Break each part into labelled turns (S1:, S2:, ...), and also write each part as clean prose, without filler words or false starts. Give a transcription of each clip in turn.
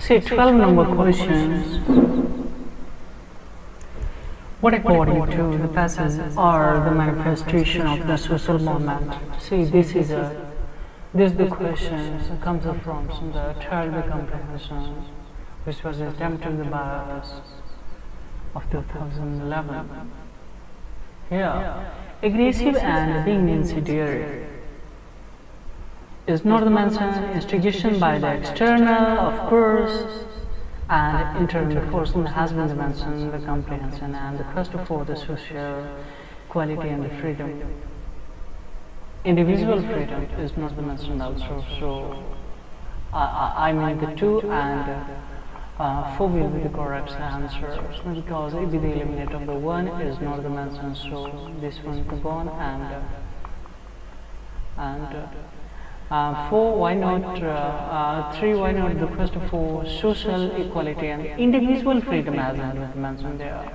S1: Say 12 number questions. What according to the passage are the manifestation of the social movement? See, this is the questions that comes from the child comprehension, which was attempted by us of 2011. Here, aggressive and being incendiary is not the mentioned instigation by the external, of course, and internal force has been mentioned, the comprehension and the quest for the social equality and the freedom. Individual freedom is not mentioned also, so I mean the two and 4 will be the correct answers, because it be the eliminate of the 1 is not the mentioned, so this one to go on and 4, why not 3, why not the quest for social equality and individual freedom as I mentioned there.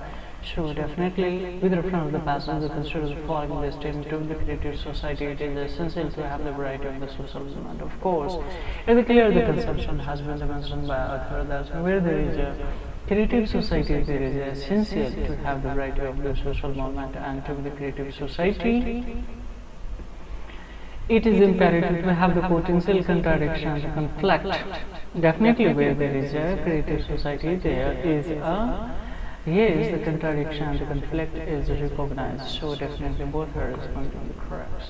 S1: So definitely with reference to the passage we consider the following the statement of the creative society. It is essential to have the variety of the social movement. Of course, it is clear the conception has been mentioned by author that where there is a creative society there is essential to have the variety of the social movement, and to the creative society it is imperative to have the potential contradiction and conflict. Definitely where there is a creative society there is a yes, the contradiction and the conflict is recognized, so definitely both are going to be correct.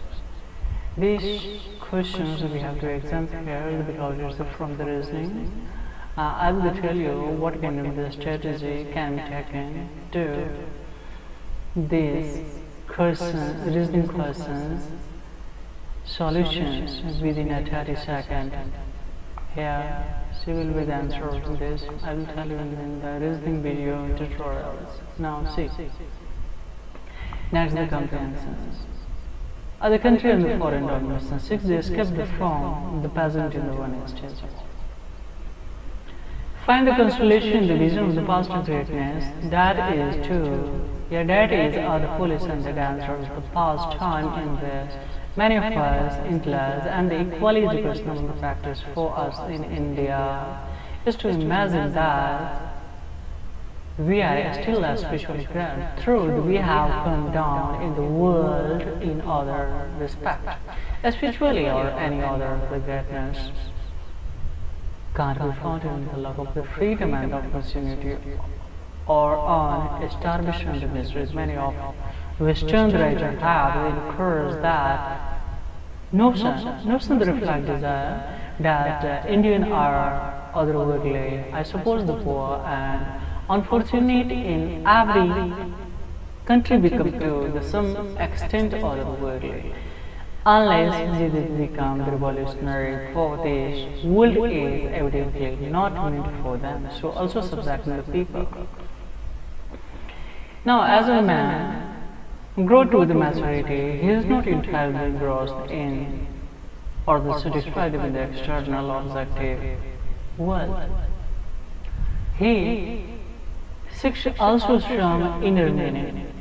S1: These questions we have to examine here because it's from the reasoning. I will tell you what kind of the strategy can be taken to these reasoning questions solutions within a 30 seconds. Here, she will be the answer to this. I will tell you in the reasoning video tutorials. Now see. Next the comprehensions. Other country and the foreign domination. 6. They escaped from the present in the one stage. Find the consolation in the vision of the past greatness. That is to that is are the foolish and the dancers of the past time in this. Many of us in class, and the equally educational factors for us in India is to imagine that we are still a spiritual ground. True, we have come down in the world in other respect, spiritually or any other the greatness can't be found in the love of the freedom and opportunity or on starvation and miseries. Many of Western writers have encouraged that notion the reflect desire that Indian are otherworldly, I suppose the poor and unfortunate in every country become to some extent otherworldly, unless they become the revolutionary for this world is evidently not meant for them, so also subjecting the people. Now as a man grow to the maturity, he is not entirely engrossed in or satisfied with the external objective world. He seeks also some inner meaning,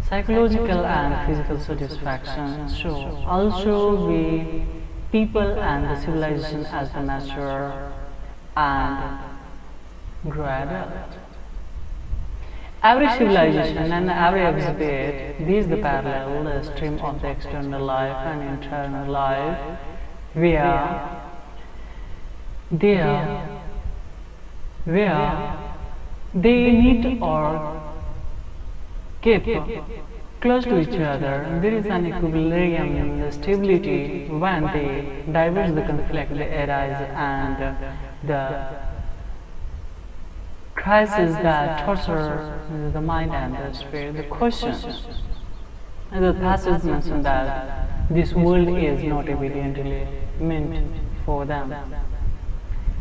S1: psychological and physical satisfaction. So also we people and the civilization as the mature and grow adult. Every civilization and every exhibit these the parallel stream of the external life and internal life, where they meet or keep close to each other. There is an equilibrium in the stability. When they diverge, the conflict they arise, and the crisis that torture the mind and the spirit. The question, the passage mentioned that this world is not evidently meant for them.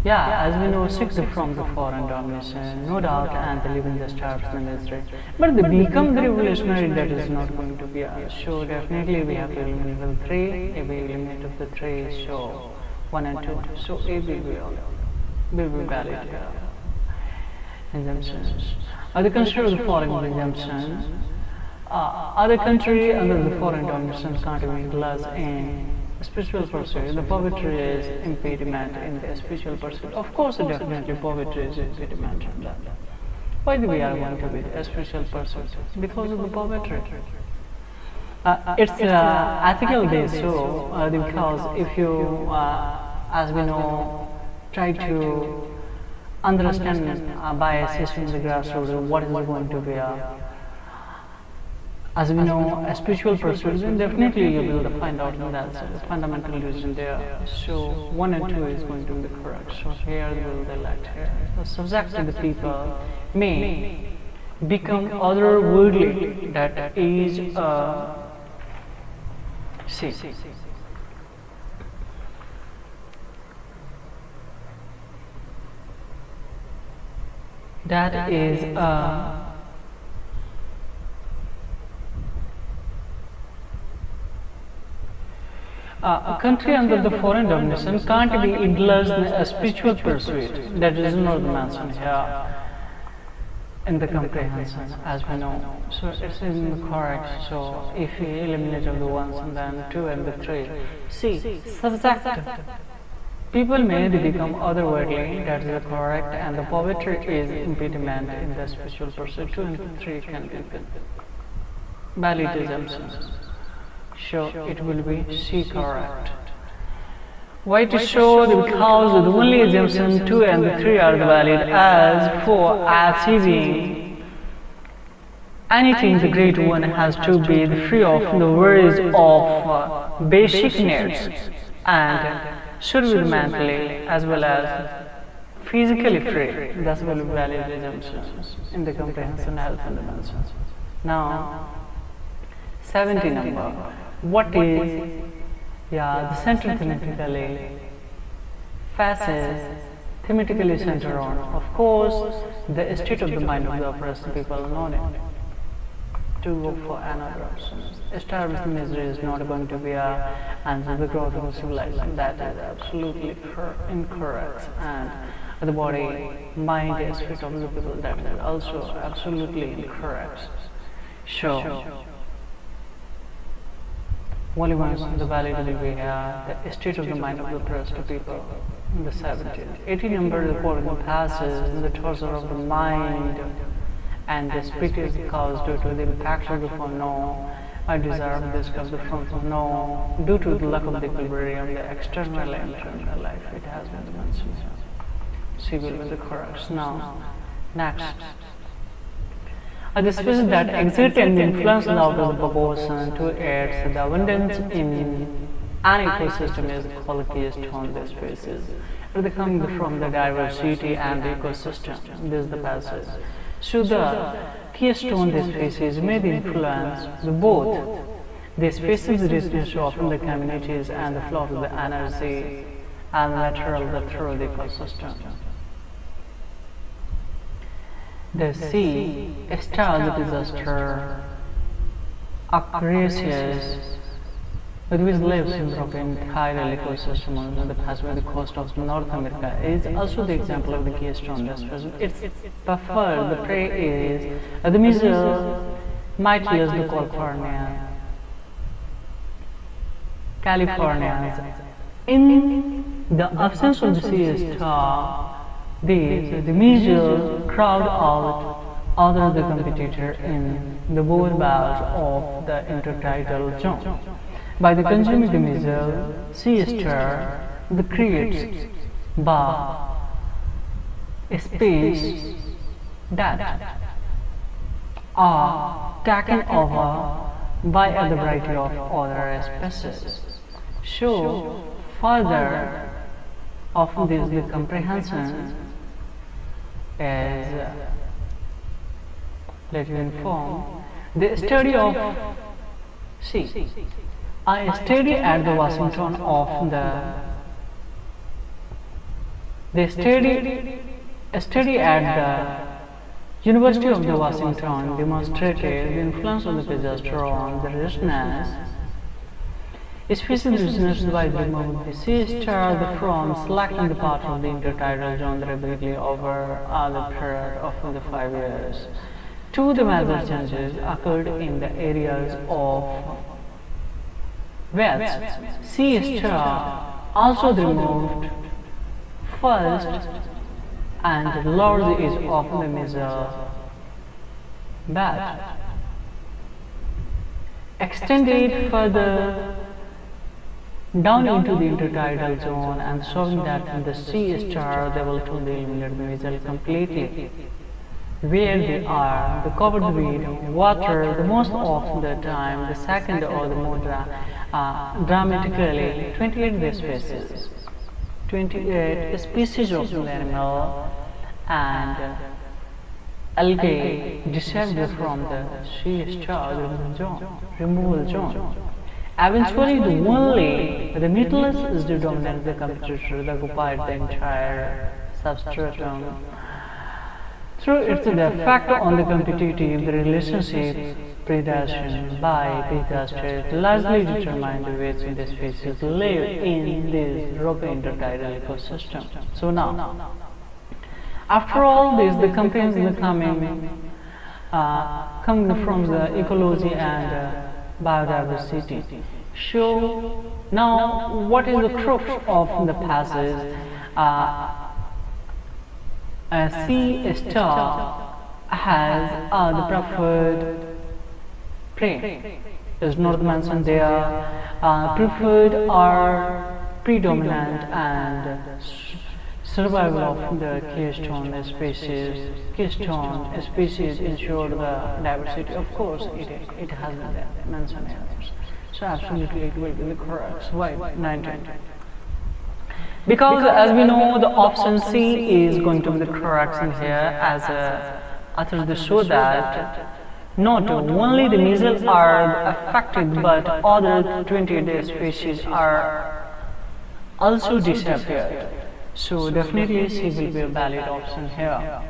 S1: Yeah, as we know, 6 from the foreign domination, no doubt, and they live in the starves and misery. But they become the revolutionary, that is not going to be us. So definitely we have to eliminate the 3. If we eliminate the 3, so 1 and 2. So A will be valid here. Assumptions. Other consider the following assumptions. Other country under the foreign domination can't be less in spiritual pursuit, the poetry is impediment in the spiritual pursuit. Of course, definitely poetry is impediment in that. Why do we are going to be a spiritual pursuit? Because of the poetry. It's ethical based, so because if you, as we know, try to understand biases from the grassroots, what is going to be as we know, a spiritual pursuit, then definitely you will find out that fundamental reason there. So 1 and 2 is going to be the correct. So here we will elect here. The subject to the people may become otherworldly, that is C. That is a country under the foreign domination can't be indulged in a spiritual pursuit. That is not mentioned here in the comprehension, as we know. So it's incorrect. So if we eliminate the ones and then 2 and the 3. C. Subject. People may become otherworldly, that is correct, and the poetry is impediment in the spiritual pursuit. 2 and 3 can be valid assumptions. So it will be C correct. Why to show the because the only assumption 2 and 3 are valid as for achieving anything the great one has to be free of the worries of basic needs and should be mentally as well as physically free. That's will be valid assumptions in the comprehension health fundamentals. Now 70 number. What is the center thematically thematically centered on? Of course, the state of the mind of the oppressed people know it. To go for another option. Established misery is not going to be a answer the growth of civilization. That is absolutely incorrect. And the body, mind, spirit of the people, that is also absolutely incorrect. So, only once the validity we have the state of the mind of the oppressed people in the 70s. 80 number recording the passes in the torture of the mind and the spirit is caused due to the impact of the phone. No, I deserve this of the phone. No, due to the lack of the equilibrium, the external and internal life, it has been mentioned. C will be the correct. Now, next. The species that exert and influence the outward proportion to its the abundance in an ecosystem is called keystone the species. They come from the diversity and the ecosystem. This is the passage. So the keystone the species may influence the both the species richness of the communities and the flow of the energy and the material through the ecosystem. The sea, a star disaster, Aquarius, which lives in the entire ecosystem on the Pacific coast of North America, is also the example of the keystone. Its preferred the prey is the missile Mytilus the California. In the absence of the sea star, the missile crowd out other the competitor in the board bouts of the intertidal zone. By the consuming the missile, sea star, the creates a space that are taken over by a variety of other species. So, further of this the comprehension is let you inform the study of I studied at the Washington of the study at the University of the Washington demonstrated the influence of the disaster on the richness. Species richness by removing the sea star from selecting the part of the intertidal zone rapidly over the period of the 5 years. Two the major changes occurred in the areas of with C star also removed first and lower the edge of the middle but extended further down into the intertidal zone and showing that in the C star they will to eliminate the missile completely. Where they are, the covered with water the most of the time, the second or the more dramatically 28 species. 28 species of animal and algae descended from the C star removal zone. Eventually, the nucleus is the dominant the computer that occupied the entire substratum. Through its effect on the competitive, the relationship predation by predestined largely determined which the species live in this rocky intertidal ecosystem. So now, after all this, the comprehension coming from the ecology and biodiversity. So now, what is the crux of the passage? C star has the preferred prey. Is not mentioned there. Preferred or predominant and survival of the keystone species. Keystone species ensure the diversity. Of course, it has been mentioned here. So absolutely, it will be the correct. Why 19? Because as we know, the option C is going to be the correct in here, as authors show that not only the measles are affected, but other 28 species are also disappeared. So definitely C will be a valid option here.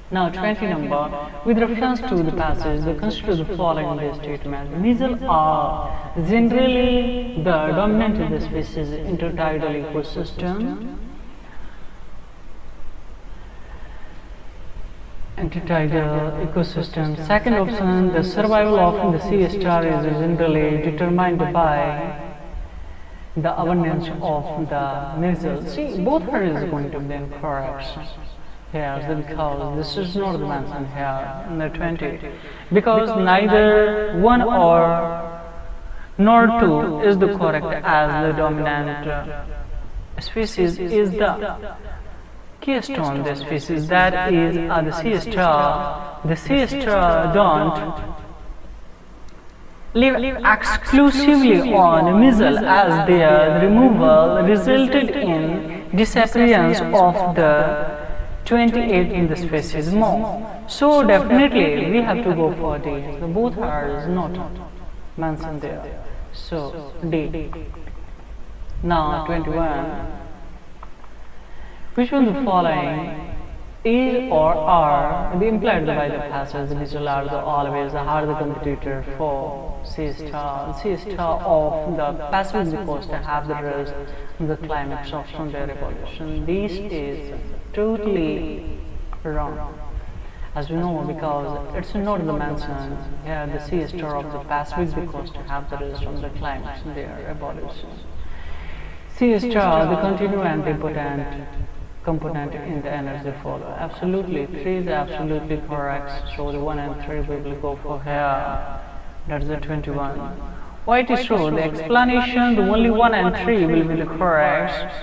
S1: Now 20 number, with reference to the passage, they consider the following the statement. Measles are generally the dominant of the species intertidal ecosystem. Intertidal ecosystem. Second option, the survival of the C star is generally determined by the abundance of the measles. See, both are is going to be incorrect. Yes, because this is not mentioned here in the 20. Because neither one or nor two is the correct, as the dominant species is the keystone, the species that is the C star. The C star don't live exclusively on measles, as their removal resulted in disappearance of the 28 in the species more. So definitely we have to go for D. So both are not mentioned there. So D. Now 21. Which one of the following is or are the implied by the passage? These are the always are the competitor for C star. C star of the passive supposed to have the rest in the climax of their evolution. This is totally wrong, as we know, because it's not the mention here. The C star of the Pacific supposed to have the rest from the climax in their evolution. C star, the continued and the important component in the energy follow. Absolutely, 3 is absolutely correct. So the 1 and 3 we will go for here. That's the 21. Why it is so? The explanation, the only 1 and 3 will be the correct,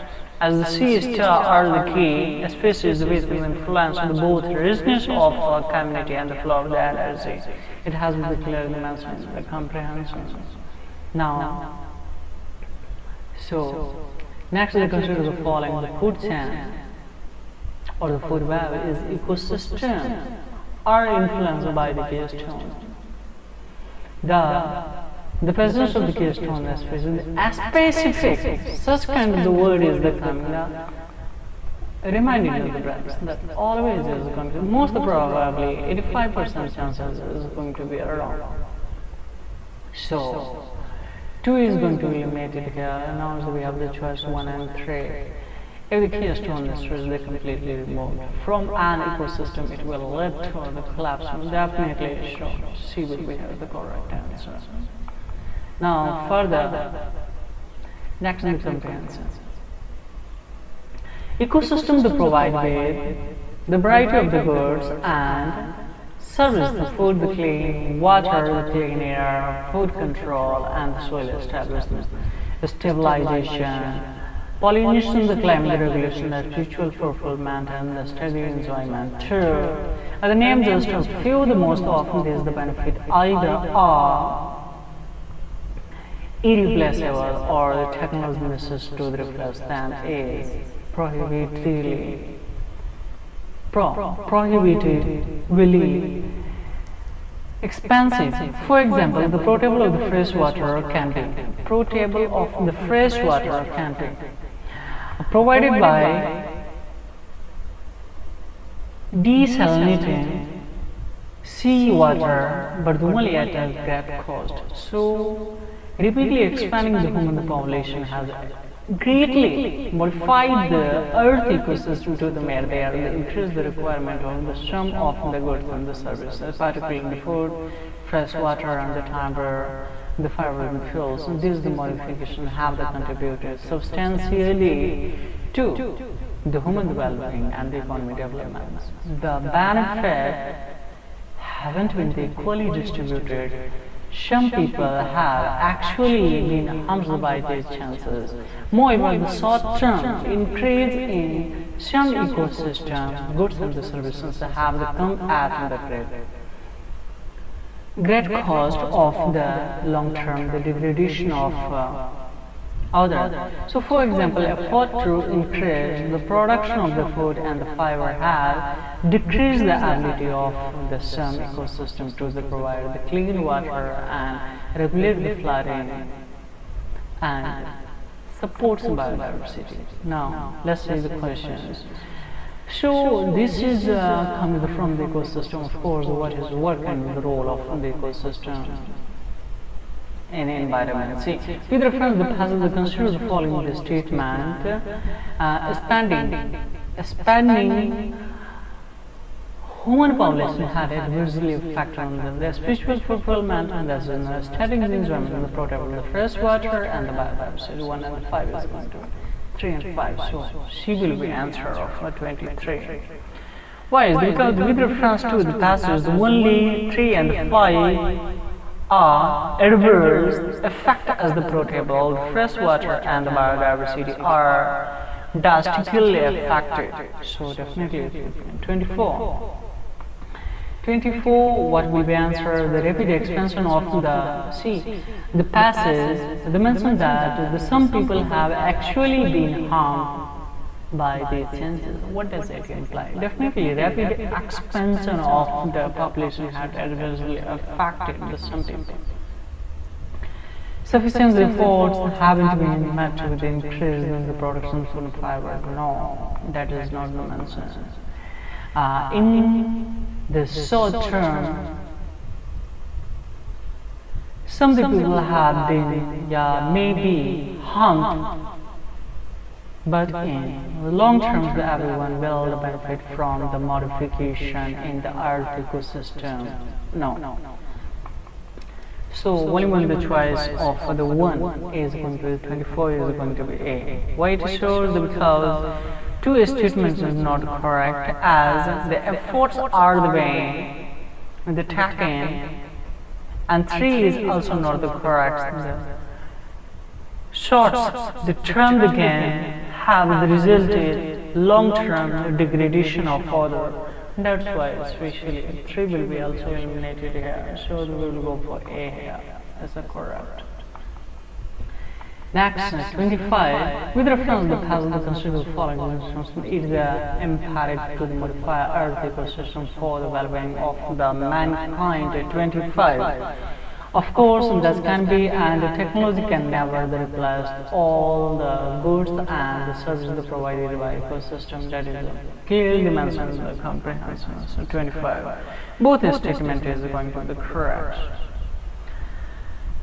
S1: as the C star are the key species which will influence both the richness of community and the flow of the energy. It has been clearly mentioned in the comprehension. Now, so next we consider the following: the food chain or the food web is ecosystem are influenced by the keystone. The presence of the keystone species, specific, such kind of the word is the coming. Reminding you of the brackets that always is going to be, most probably 85% chances is going to be wrong. So 2 is going to be eliminated here. Now we have the choice 1 and 3. If the keystone is completely removed from an ecosystem, it will lead to the collapse. Definitely sure C will be the correct answer. Now further, next is comprehension. Ecosystem to provide with the variety of the goods and service, the food, the clean water, the clean air, food control, and the soil establishment, stabilization, pollination, the climate regulation, the spiritual fulfillment, and the steady enjoyment. Two, the name just a few, the most often these the benefit either are irreplaceable or the technology necessary to replace them is prohibitively expensive. For example, the potable of the fresh water can be provided by desalinating seawater, but only at a great cost. So, rapidly expanding the human population has greatly modified the earth ecosystem to the mere there. They increase the requirement of the sum of the goods and the services, particularly the food, fresh water, and the timber, the fiber and fuels. And these the modifications have contributed substantially to the human well-being and the economic development. The benefit haven't been equally distributed. Some people have actually been harmed by these chances. Moreover, the short-term increase in some ecosystems, goods and the services have come at the great cost of the long-term, the degradation of others. So, for example, effort to increase the production of the food and the fiber have decreased the ability of the some ecosystem to provide the clean water and regulate the flooding and supports biodiversity. Now, let's see the questions. So, this is coming from the ecosystem, of course. What is the work and the role of the ecosystem in environment? See, with reference to the passage, consider the following the statement: expanding human population had adversely affected on the spiritual fulfillment and as in the static enjoyment and the protection of the fresh water and the biodiversity. 1 and 5 is going to 3 and 5. So she will be answer of 23. Why? Is because with reference to the passage, only 3 and 5 are adverse effect as the potable, fresh water and the biodiversity are drastically affected. So definitely 24. 24, what will be answered? The rapid expansion of the sea. The passage, they mention that some people have actually been harmed by these changes. What does it imply? Definitely, rapid expansion of the population had adversely affected the some people. Sufficient reports haven't been met with the increase in the production of fiber. No, that is not mentioned. In the short term, some people have been, maybe harmed, but in the long term, everyone will benefit from the modification in the earth ecosystem. No. So, only the choice of the 1 is going to be 24 is going to be A. Why it shows? Because 2 statements is not correct, as the efforts are the way, the taken, and 3 is also not the correct. The shorts, the term again, have resulted long-term degradation of further. That's why especially 3 will be also eliminated here. So we will go for A here as a correct. Next, 25. With reference to the passage, the consider the following instructions. It is imperative to modify earth ecosystem for the well-being of the mankind. 25. Of course, that can be, and the technology can never replace all the goods and the services provided by ecosystem. That is clearly mentioned in the comprehension. So 25. Both statements is going to be correct.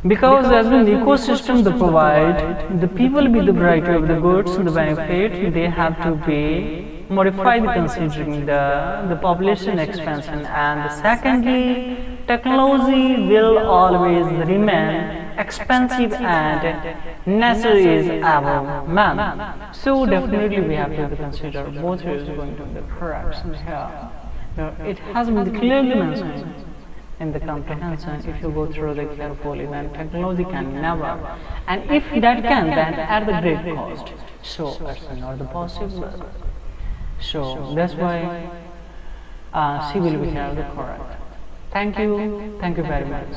S1: Because as an ecosystem they provide, the people with the variety of the goods and the benefit, they have to be modified considering the population expansion, and secondly, technology will always remain expensive and necessary is above man. So definitely we have to consider both is going to be correct here. It has been clearly mentioned in the comprehension. If you go through the carefully, then technology can never, and if that can, then at the great cost. So it's not the possible. So that's why C will be here the correct. Thank you very much.